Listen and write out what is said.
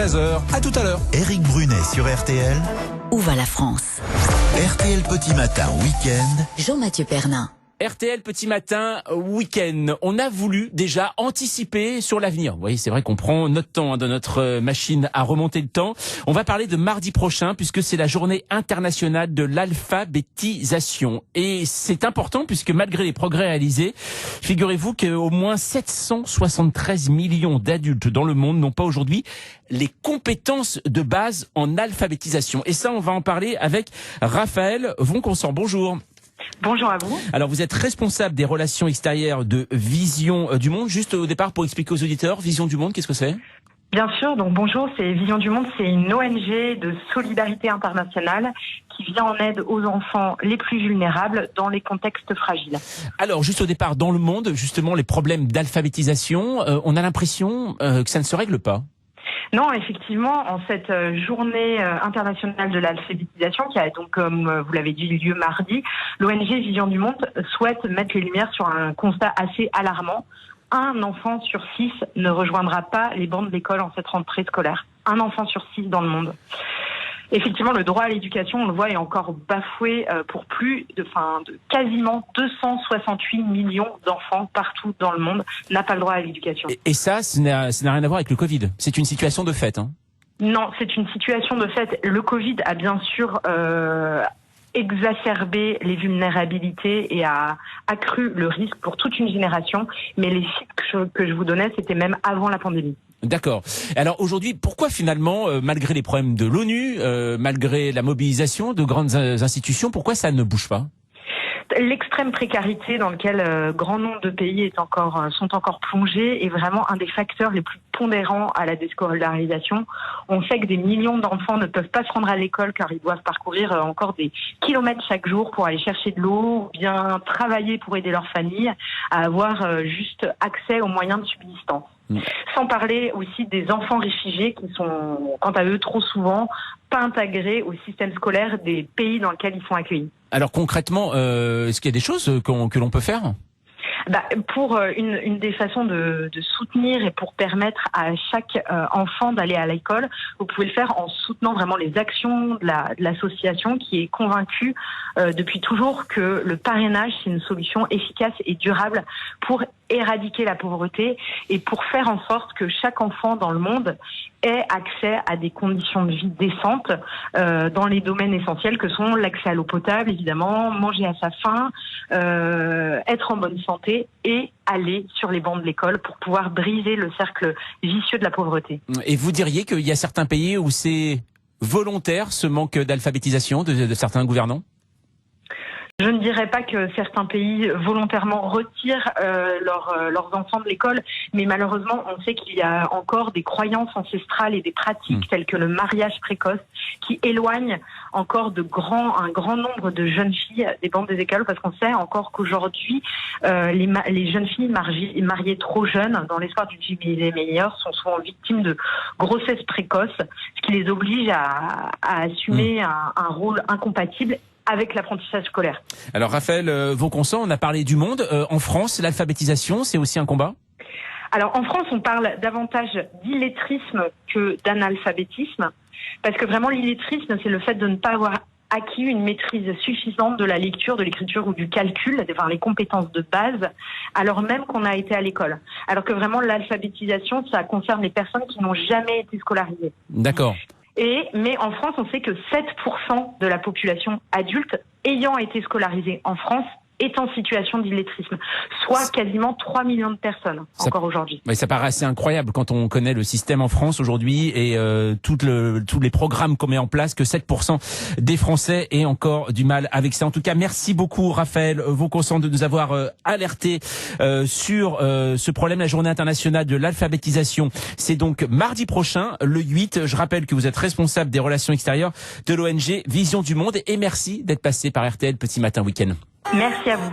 13h. À tout à l'heure. Éric Brunet sur RTL. Où va la France? RTL Petit Matin Week-end. Jean-Mathieu Pernin. RTL Petit Matin Week-end. On a voulu déjà anticiper sur l'avenir. Vous voyez, c'est vrai qu'on prend notre temps dans notre machine à remonter le temps. On va parler de mardi prochain puisque c'est la journée internationale de l'alphabétisation. Et c'est important puisque malgré les progrès réalisés, figurez-vous qu'au moins 773 millions d'adultes dans le monde n'ont pas aujourd'hui les compétences de base en alphabétisation. Et ça, on va en parler avec Raphaël Vonconsant. Bonjour. Bonjour à vous. Alors vous êtes responsable des relations extérieures de Vision du Monde. Juste au départ pour expliquer aux auditeurs, Vision du Monde, qu'est-ce que c'est ? Bien sûr, donc bonjour, c'est Vision du Monde, c'est une ONG de solidarité internationale qui vient en aide aux enfants les plus vulnérables dans les contextes fragiles. Alors juste au départ, dans le monde, justement les problèmes d'alphabétisation, on a l'impression que ça ne se règle pas. Non, effectivement, en cette journée internationale de l'alphabétisation, qui a donc, comme vous l'avez dit, lieu mardi, l'ONG Vision du Monde souhaite mettre les lumières sur un constat assez alarmant. Un enfant sur 6 ne rejoindra pas les bancs de l'école en cette rentrée scolaire. Un enfant sur 6 dans le monde. Effectivement, le droit à l'éducation, on le voit, est encore bafoué pour plus de quasiment 268 millions d'enfants partout dans le monde n'a pas le droit à l'éducation. Et ça n'a rien à voir avec le Covid. C'est une situation de fait, hein. Non, c'est une situation de fait. Le Covid a bien sûr exacerbé les vulnérabilités et a accru le risque pour toute une génération. Mais les chiffres que je vous donnais, c'était même avant la pandémie. D'accord. Alors aujourd'hui, pourquoi finalement, malgré les problèmes de l'ONU, malgré la mobilisation de grandes institutions, pourquoi ça ne bouge pas ? L'extrême précarité dans laquelle grand nombre de pays sont encore plongés est vraiment un des facteurs les plus pondérants à la déscolarisation. On sait que des millions d'enfants ne peuvent pas se rendre à l'école car ils doivent parcourir encore des kilomètres chaque jour pour aller chercher de l'eau ou bien travailler pour aider leur famille à avoir juste accès aux moyens de subsistance. Sans parler aussi des enfants réfugiés qui sont, quant à eux, trop souvent pas intégrés au système scolaire des pays dans lesquels ils sont accueillis. Alors concrètement, est-ce qu'il y a des choses que l'on peut faire ? Pour une des façons de soutenir et pour permettre à chaque enfant d'aller à l'école, vous pouvez le faire en soutenant vraiment les actions de l'association qui est convaincue depuis toujours que le parrainage, c'est une solution efficace et durable pour éradiquer la pauvreté et pour faire en sorte que chaque enfant dans le monde ait accès à des conditions de vie décentes dans les domaines essentiels que sont l'accès à l'eau potable, évidemment, manger à sa faim, être en bonne santé et aller sur les bancs de l'école pour pouvoir briser le cercle vicieux de la pauvreté. Et vous diriez qu'il y a certains pays où c'est volontaire, ce manque d'alphabétisation de certains gouvernants ? Je ne dirais pas que certains pays volontairement retirent leurs enfants de l'école, mais malheureusement, on sait qu'il y a encore des croyances ancestrales et des pratiques telles que le mariage précoce qui éloignent encore un grand nombre de jeunes filles des bancs des écoles, parce qu'on sait encore qu'aujourd'hui, les jeunes filles mariées trop jeunes, dans l'espoir d'une vie meilleure, sont souvent victimes de grossesses précoces, ce qui les oblige à assumer un rôle incompatible avec l'apprentissage scolaire. Alors Raphaël Vonconsant, on a parlé du monde. En France, l'alphabétisation, c'est aussi un combat ? Alors en France, on parle davantage d'illettrisme que d'analphabétisme, parce que vraiment l'illettrisme, c'est le fait de ne pas avoir acquis une maîtrise suffisante de la lecture, de l'écriture ou du calcul, enfin les compétences de base, alors même qu'on a été à l'école. Alors que vraiment l'alphabétisation, ça concerne les personnes qui n'ont jamais été scolarisées. D'accord. Mais en France, on sait que 7% de la population adulte ayant été scolarisée en France est en situation d'illettrisme, soit quasiment 3 millions de personnes encore aujourd'hui. Mais ça paraît assez incroyable quand on connaît le système en France aujourd'hui et tous les programmes qu'on met en place, que 7% des Français aient encore du mal avec ça. En tout cas, merci beaucoup Raphaël Vonconsant de nous avoir alerté sur ce problème. La journée internationale de l'alphabétisation, c'est donc mardi prochain, le 8. Je rappelle que vous êtes responsable des relations extérieures de l'ONG Vision du Monde et merci d'être passé par RTL Petit Matin Week-end. Merci à vous.